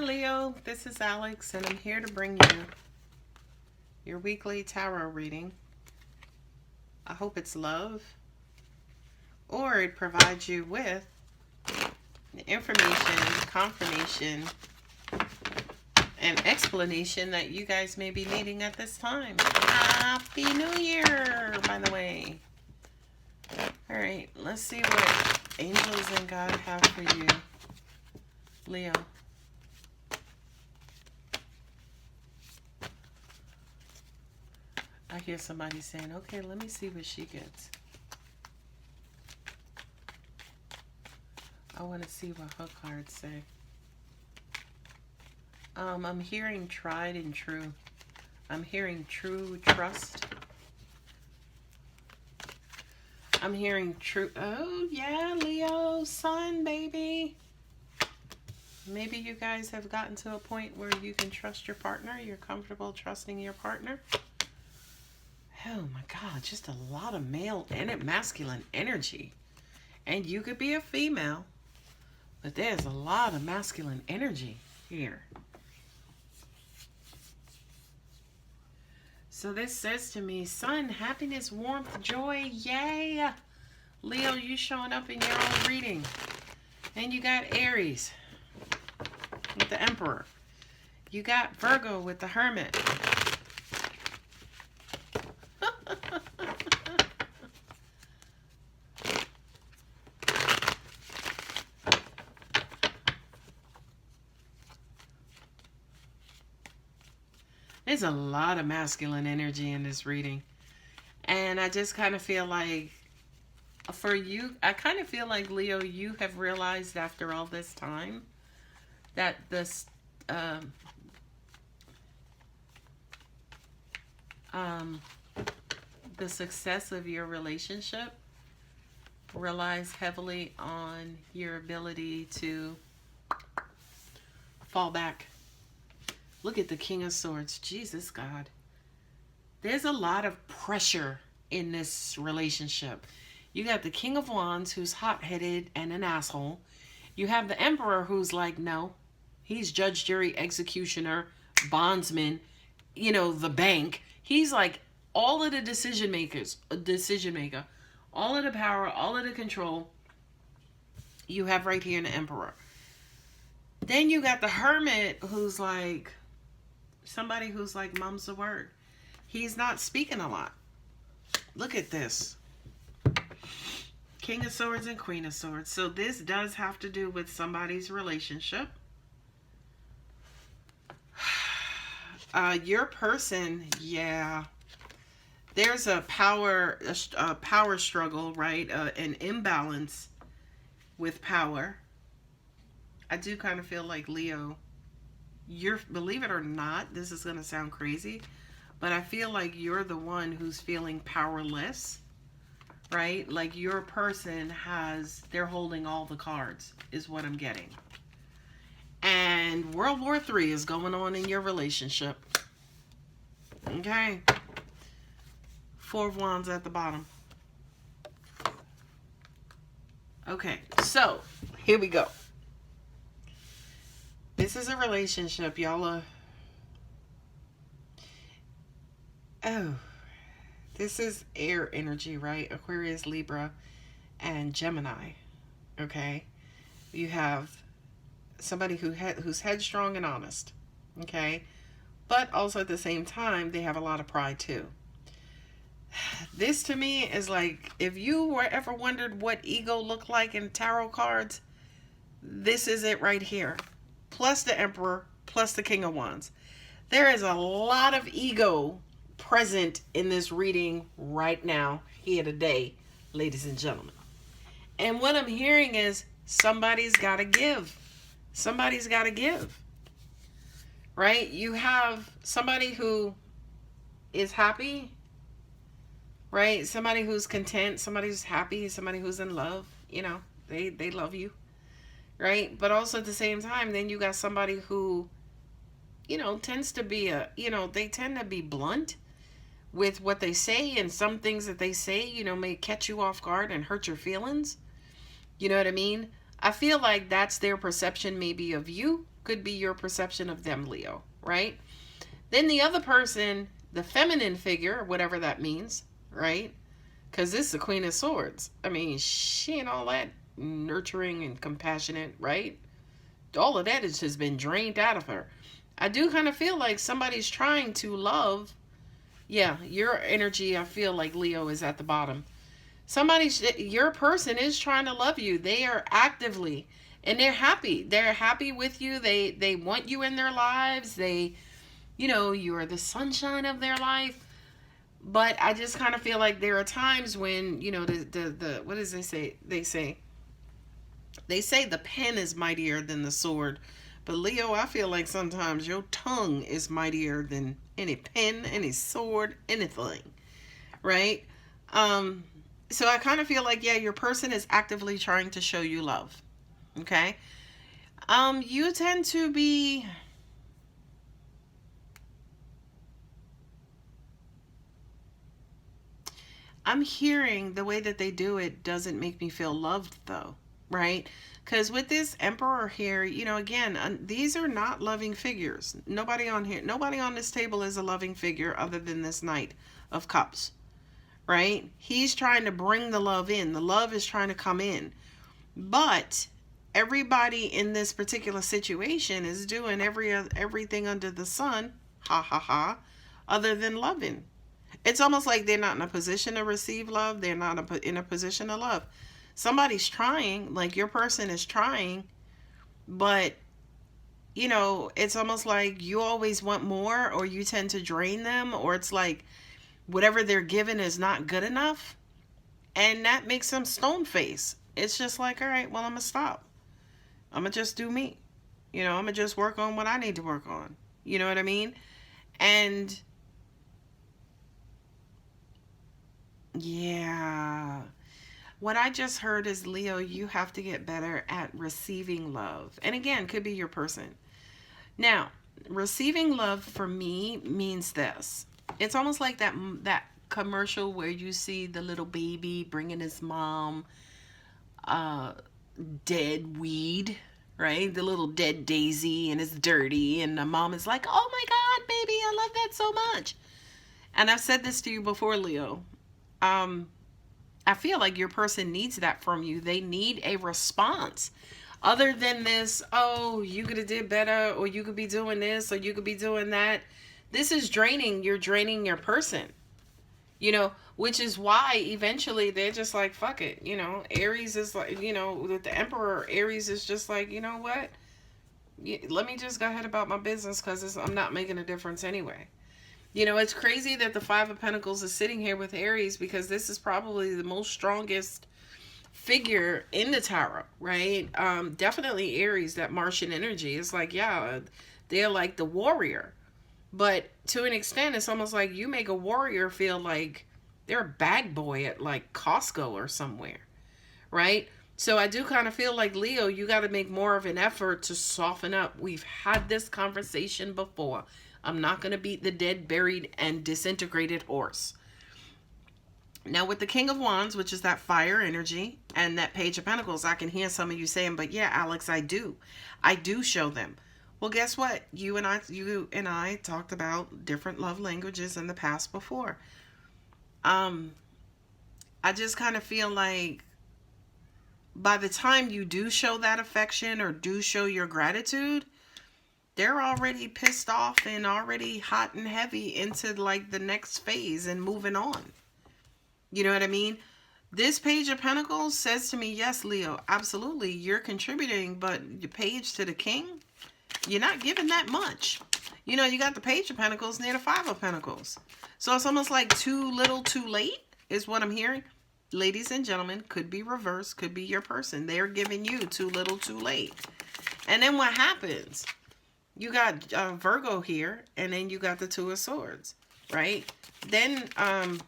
Leo, this is Alex, and I'm here to bring you your weekly tarot reading. I hope it's love, or it provides you with information, confirmation, and explanation that you guys may be needing at this time. Happy New Year, by the way. All right, let's see what angels and God have for you, Leo. I hear somebody saying, okay, let me see what she gets. I want to see what her cards say. I'm hearing tried and true. I'm hearing true trust. I'm hearing true. Oh, yeah, Leo, sun, baby. Maybe you guys have gotten to a point where you can trust your partner. You're comfortable trusting your partner. Oh my God, just a lot of male and masculine energy. And you could be a female, but there's a lot of masculine energy here. So this says to me, sun, happiness, warmth, joy, yay. Leo, you showing up in your own reading. And you got Aries with the Emperor. You got Virgo with the Hermit. There's a lot of masculine energy in this reading. And I just kind of feel like, for you, I kind of feel like, Leo, you have realized after all this time that this, the success of your relationship relies heavily on your ability to fall back. Look at the King of Swords. Jesus, God. There's a lot of pressure in this relationship. You got the King of Wands, who's hot-headed and an asshole. You have the Emperor, who's like, no. He's judge, jury, executioner, bondsman, you know, the bank. He's like all of the decision maker, all of the power, all of the control you have right here in the Emperor. Then you got the Hermit, who's like somebody who's like mum's the word. He's not speaking a lot. Look at this. King of Swords and Queen of Swords. So this does have to do with somebody's relationship. Your person, yeah. There's a power struggle, right? An imbalance with power. I do kind of feel like, Leo, believe it or not, this is going to sound crazy, but I feel like you're the one who's feeling powerless, right? Like your person they're holding all the cards, is what I'm getting. And World War III is going on in your relationship. Okay. Four of Wands at the bottom. Okay, so here we go. This is a relationship, y'all. This is air energy, right? Aquarius, Libra, and Gemini. Okay, you have somebody who's headstrong and honest. Okay, but also at the same time, they have a lot of pride too. This to me is like, if you were ever wondered what ego looked like in tarot cards, this is it right here. Plus the Emperor, plus the King of Wands. There is a lot of ego present in this reading right now, here today, ladies and gentlemen. And what I'm hearing is somebody's got to give. Somebody's got to give. Right? You have somebody who is happy, right? Somebody who's content, somebody who's happy, somebody who's in love. You know, they love you. Right? But also at the same time, then you got somebody who, you know, tends to be they tend to be blunt with what they say, and some things that they say, you know, may catch you off guard and hurt your feelings. You know what I mean? I feel like that's their perception maybe of you, could be your perception of them, Leo, right? Then the other person, the feminine figure, whatever that means, right? Because this is the Queen of Swords. I mean, she ain't all that nurturing and compassionate, right? All of that has just been drained out of her. I do kind of feel like somebody's trying to love. Yeah, your energy, I feel like, Leo, is at the bottom. Your person is trying to love you. They are actively, and they're happy. They're happy with you. They want you in their lives. You are the sunshine of their life. But I just kind of feel like there are times when, the what does they say? They say the pen is mightier than the sword. But Leo, I feel like sometimes your tongue is mightier than any pen, any sword, anything. Right? So I kind of feel like, yeah, your person is actively trying to show you love. Okay? You tend to be... I'm hearing the way that they do it doesn't make me feel loved, though, right? Because with this Emperor here, again, these are not loving figures. Nobody on this table is a loving figure other than this Knight of Cups, right? He's trying to bring the love in. The love is trying to come in. But everybody in this particular situation is doing everything under the sun, ha ha ha, other than loving. It's almost like they're not in a position to receive love. They're not in a position to love. Somebody's trying, like your person is trying, but, it's almost like you always want more, or you tend to drain them, or it's like whatever they're given is not good enough. And that makes them stone face. It's just like, all right, well, I'm going to stop. I'm going to just do me. I'm going to just work on what I need to work on. You know what I mean? And... yeah. What I just heard is, Leo, you have to get better at receiving love. And again, could be your person. Now, receiving love for me means this. It's almost like that commercial where you see the little baby bringing his mom dead weed, right? The little dead daisy, and it's dirty. And the mom is like, oh my God, baby, I love that so much. And I've said this to you before, Leo. I feel like your person needs that from you. They need a response other than this, oh, you could have did better, or you could be doing this, or you could be doing that. This is draining. You're draining your person, which is why eventually they're just like, fuck it. Aries is like, with the Emperor, Aries is just like, you know what? Let me just go ahead about my business, because I'm not making a difference anyway. It's crazy that the Five of Pentacles is sitting here with Aries, because this is probably the most strongest figure in the tarot, right? Definitely Aries, that Martian energy. It's like, yeah, they're like the warrior. But to an extent, it's almost like you make a warrior feel like they're a bag boy at like Costco or somewhere, right? So I do kind of feel like, Leo, you got to make more of an effort to soften up. We've had this conversation before. I'm not going to beat the dead, buried, and disintegrated horse. Now, with the King of Wands, which is that fire energy, and that Page of Pentacles, I can hear some of you saying, but yeah, Alex, I do show them. Well, guess what? You and I talked about different love languages in the past before. I just kind of feel like by the time you do show that affection or do show your gratitude, they're already pissed off and already hot and heavy into like the next phase and moving on. You know what I mean? This Page of Pentacles says to me, yes, Leo, absolutely, you're contributing, but your page to the king, you're not giving that much. You got the Page of Pentacles near the Five of Pentacles. So it's almost like too little, too late is what I'm hearing. Ladies and gentlemen, could be reverse, could be your person. They're giving you too little, too late. And then what happens? You got Virgo here, and then you got the Two of Swords, right? Then I'm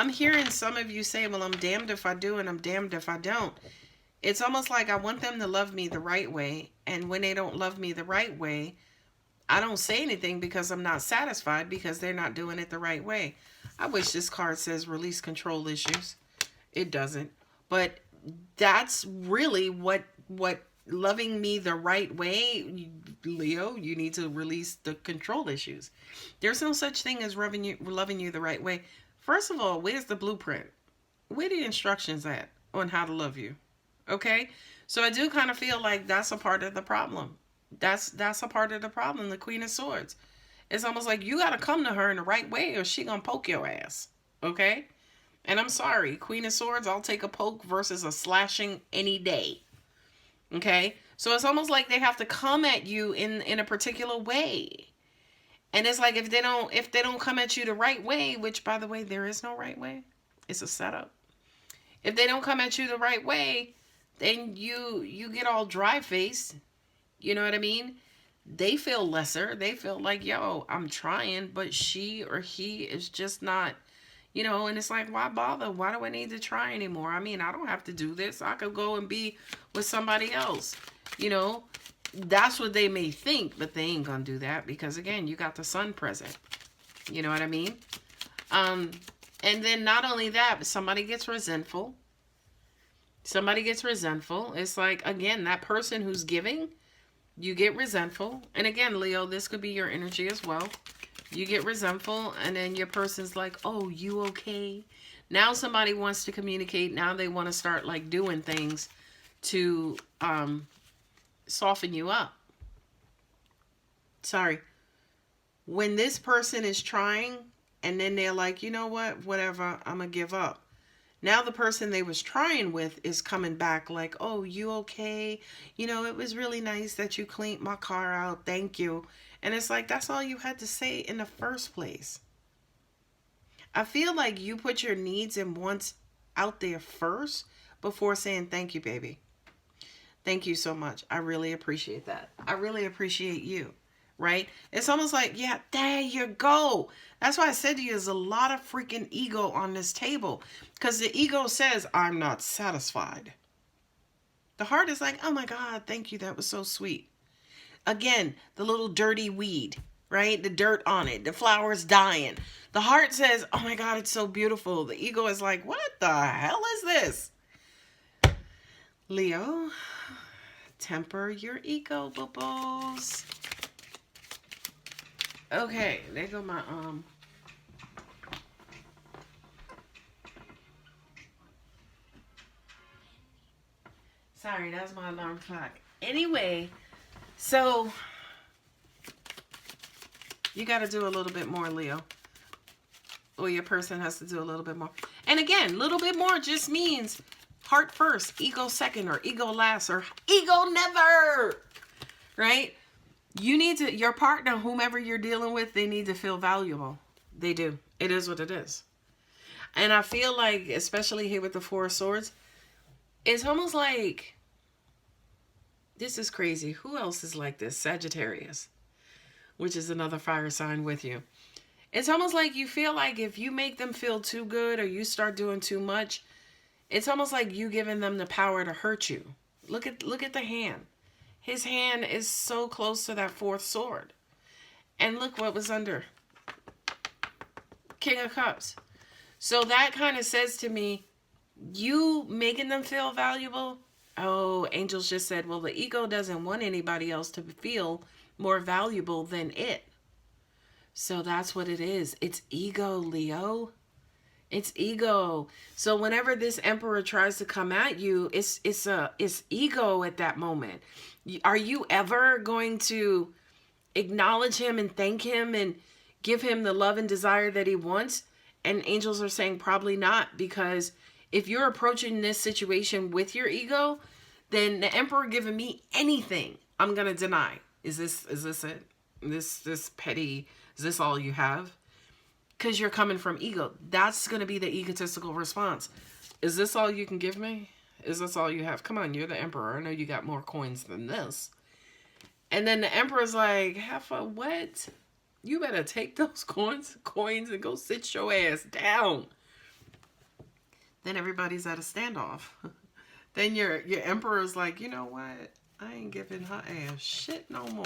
hearing some of you say, well, I'm damned if I do and I'm damned if I don't. It's almost like I want them to love me the right way, and when they don't love me the right way, I don't say anything because I'm not satisfied because they're not doing it the right way. I wish this card says release control issues. It doesn't. But that's really what loving me the right way, Leo, you need to release the control issues. There's no such thing as loving you the right way. First of all, where's the blueprint? Where the instructions at on how to love you? Okay? So I do kind of feel like that's a part of the problem. That's a part of the problem, the Queen of Swords. It's almost like you got to come to her in the right way or she going to poke your ass. Okay? And I'm sorry, Queen of Swords, I'll take a poke versus a slashing any day. Okay? So it's almost like they have to come at you in a particular way. And it's like if they don't come at you the right way, which by the way, there is no right way. It's a setup. If they don't come at you the right way, then you get all dry faced. You know what I mean? They feel lesser. They feel like, yo, I'm trying, but she or he is just not, and it's like, why bother? Why do I need to try anymore? I mean, I don't have to do this. I could go and be with somebody else. That's what they may think, but they ain't gonna do that because, again, you got the sun present. You know what I mean? And then not only that, but somebody gets resentful. Somebody gets resentful. It's like, again, that person who's giving, you get resentful. And again, Leo, this could be your energy as well. You get resentful, and then your person's like, oh, you okay? Now somebody wants to communicate. Now they want to start like doing things to soften you up. Sorry. When this person is trying, and then they're like, you know what? Whatever, I'm going to give up. Now the person they was trying with is coming back like, oh, you okay? It was really nice that you cleaned my car out. Thank you. And it's like, that's all you had to say in the first place. I feel like you put your needs and wants out there first before saying, thank you, baby. Thank you so much. I really appreciate that. I really appreciate you. Right? It's almost like, yeah, there you go. That's why I said to you, there's a lot of freaking ego on this table. Because the ego says, I'm not satisfied. The heart is like, oh my God, thank you. That was so sweet. Again, the little dirty weed, right? The dirt on it. The flowers dying. The heart says, oh my God, it's so beautiful. The ego is like, what the hell is this? Leo, temper your ego, bubbles. Okay, there go my sorry, that's my alarm clock. Anyway, so you got to do a little bit more, Leo. Or your person has to do a little bit more. And again, little bit more just means heart first, ego second, or ego last, or ego never. Right? You need to, your partner, whomever you're dealing with, they need to feel valuable. They do. It is what it is. And I feel like, especially here with the Four of Swords, it's almost like, this is crazy. Who else is like this? Sagittarius, which is another fire sign with you. It's almost like you feel like if you make them feel too good or you start doing too much, it's almost like you giving them the power to hurt you. Look at the hand. His hand is so close to that fourth sword. And look what was under. King of Cups. So that kind of says to me, you making them feel valuable. Oh, angels just said, well, the ego doesn't want anybody else to feel more valuable than it. So that's what it is. It's ego, Leo. It's ego. So whenever this emperor tries to come at you, it's ego at that moment. Are you ever going to acknowledge him and thank him and give him the love and desire that he wants? And angels are saying probably not, because if you're approaching this situation with your ego, then the emperor giving me anything, I'm going to deny. Is this it? This petty, is this all you have? Because you're coming from ego. That's going to be the egotistical response. Is this all you can give me? Is this all you have? Come on, you're the emperor. I know you got more coins than this. And then the emperor's like, Heifer, what? You better take those coins and go sit your ass down. Then everybody's at a standoff. Then your emperor's like, you know what? I ain't giving her ass shit no more.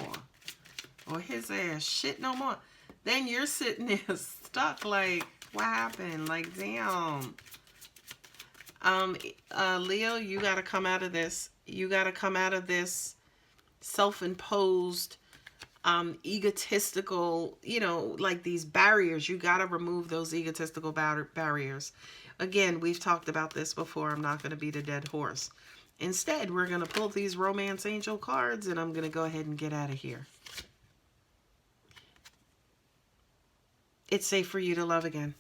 Or his ass shit no more. Then you're sitting there stuck like, what happened? Like, damn. Leo, you got to come out of this. You got to come out of this self-imposed, egotistical, you know, like these barriers. You got to remove those egotistical barriers. Again, we've talked about this before. I'm not going to beat a dead horse. Instead, we're going to pull these romance angel cards, and I'm going to go ahead and get out of here. It's safe for you to love again.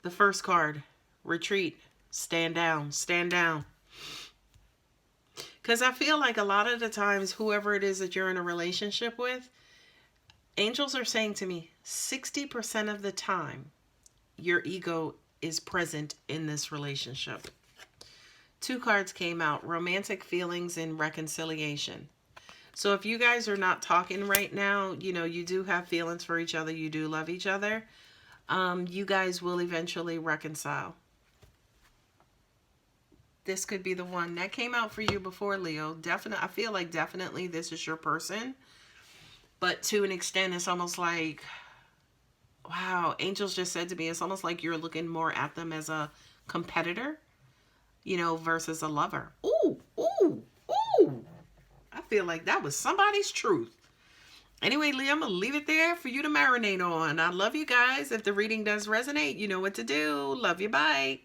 The first card, retreat, stand down, stand down. Because I feel like a lot of the times, whoever it is that you're in a relationship with, angels are saying to me, 60% of the time, your ego is present in this relationship. Two cards came out, romantic feelings and reconciliation. So if you guys are not talking right now, you know, you do have feelings for each other, you do love each other, you guys will eventually reconcile. This could be the one that came out for you before, Leo. I feel like definitely this is your person. But to an extent, it's almost like, wow, angels just said to me, it's almost like you're looking more at them as a competitor, you know, versus a lover. Ooh, ooh, ooh. I feel like that was somebody's truth. Anyway, Leo, I'm going to leave it there for you to marinate on. I love you guys. If the reading does resonate, you know what to do. Love you. Bye.